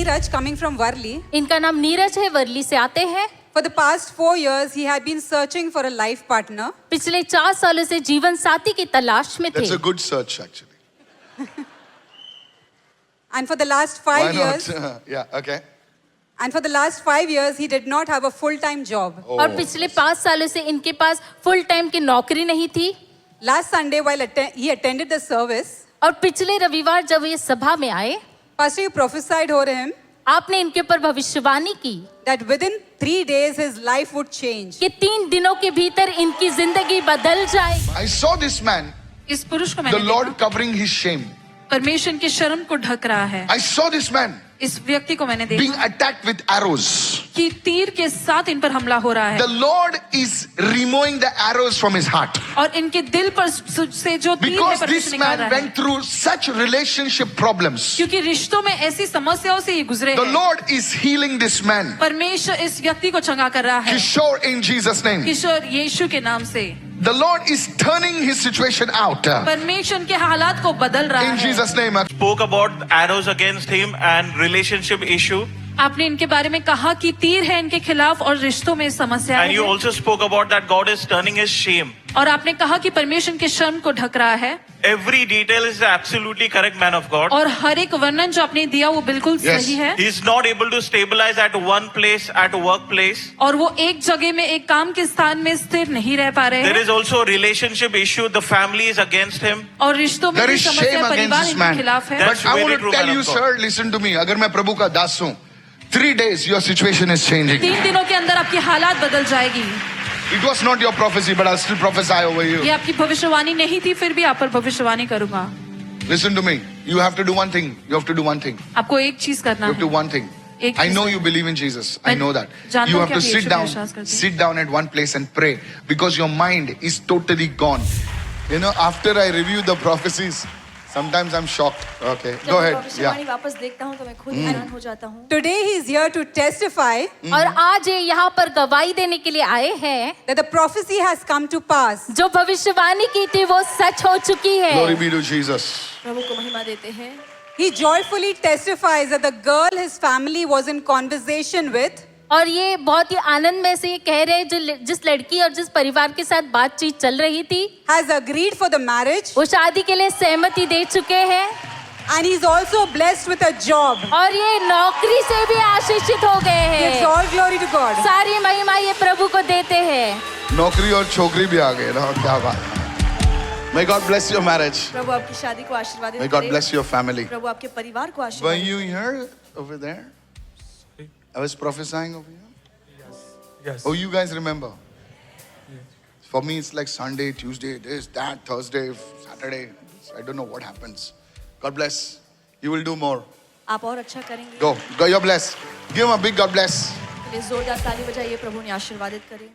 Neeraj, coming from Varli. इनका नाम नीरज है, वर्ली से आते हैं। For the past 4 years, he had been searching for a life partner. पिछले 4 सालों से जीवन साथी की तलाश में थे। That's a good search, actually. And for the last 5 years, Yeah, okay. and for the last 5 years, he did not have a full-time job. और पिछले 5 सालों से इनके पास फुल टाइम की नौकरी नहीं थी। Last Sunday, while he attended the service, और पिछले रविवार जब ये सभा में आए, Pastor, you prophesied over him आपने इनके ऊपर भविष्यवाणी की that within 3 days his life would change. कि 3 दिनों के भीतर इनकी जिंदगी बदल जाए। I saw this man, इस पुरुष को the मैंने Lord देखा, covering his shame. परमेश्वर की शर्म को ढक रहा है। I saw this man इस व्यक्ति को मैंने being देखा attacked with arrows. कि तीर के साथ इन पर हमला हो रहा The है Lord is removing the arrows from his heart. और इनके दिल पर से जो तीर है Because परमेश्वर this निकाल man रहा है, went through such relationship problems. क्योंकि रिश्तों में ऐसी समस्याओं से ये गुजरे The हैं। Lord is healing this man. परमेश्वर इस व्यक्ति को चंगा कर रहा है, Kishore, in Jesus' name. किशोर यीशु के नाम से। The Lord is turning his situation out. परमेश्वर के हालात को बदल रहा In है। Jesus' name. Spoke about arrows against him and relationship issue, आपने इनके बारे में कहा कि तीर है इनके खिलाफ और रिश्तों में समस्या and you है। also spoke about that God is turning his shame. और आपने कहा कि परमेश्वर के शर्म को ढक रहा है। Every detail is absolutely correct, man of God. और हर एक वर्णन जो आपने दिया वो बिल्कुल Yes. सही है। He's not able to stabilize at one place, at a workplace. और वो एक जगह में एक काम के स्थान में स्थिर नहीं रह पा रहे There हैं is also a relationship issue. The family is against him. और रिश्तों में There भी is shame समस्या against परिवार this इनके man. खिलाफ है। That's But I very want true, to tell man you, of God. sir, listen to me. अगर मैं प्रभु का दास हूँ, 3 days your situation is changing. 3 दिनों के अंदर आपकी हालात बदल जाएगी। It was not your prophecy, but I'll still prophesy over you. ये आपकी भविष्यवाणी नहीं थी, फिर भी आप पर भविष्यवाणी करूंगा। Listen to me. You have to do one thing. You have to do one thing. आपको एक चीज करना You have to do है। one thing. एक I चीज know है। you believe in Jesus. I मैं know that. जानता You हूँ have कि to आप sit यीशु में down, विश्वास करते हैं। sit down at one place and pray because your mind is totally gone. You know, after I review the prophecies, sometimes I'm shocked. Okay, go ahead. Yeah. वापस देखता हूँ तो मैं खुद हैरान हो जाता हूँ। Today he is here to testify और आज ये यहाँ पर गवाही देने के लिए आए हैं that the prophecy has come to pass. जो भविष्यवाणी की थी वो सच हो चुकी है। Glory be to Jesus. प्रभु को महिमा देते हैं। He joyfully testifies that the girl his family was in conversation with और ये बहुत ही आनंद में से ये कह रहे हैं जिस लड़की और जिस परिवार के साथ बातचीत चल रही थी has agreed for the marriage, वो शादी के लिए सहमति दे चुके हैं and he's also blessed with a job. और ये नौकरी से भी आशीषित हो गए Gives हैं। all glory to God. सारी महिमा ये प्रभु को देते हैं। नौकरी और छोकरी भी आ गए ना, क्या बात है। May God bless your marriage. प्रभु आपकी शादी को आशीर्वादित May God करे। bless your family. प्रभु आपके परिवार को Were आशीर्वादित you here over there? I was prophesying over here. Yes. Oh, you guys remember? For me, it's like Sunday, Tuesday, this, that, Thursday, Saturday. I don't know what happens. God bless. You will do more. आप और अच्छा करेंगे। Go. You're blessed. Give him a big God bless. जोरदार ताली बजाइए, प्रभु ने आशीर्वादित करे।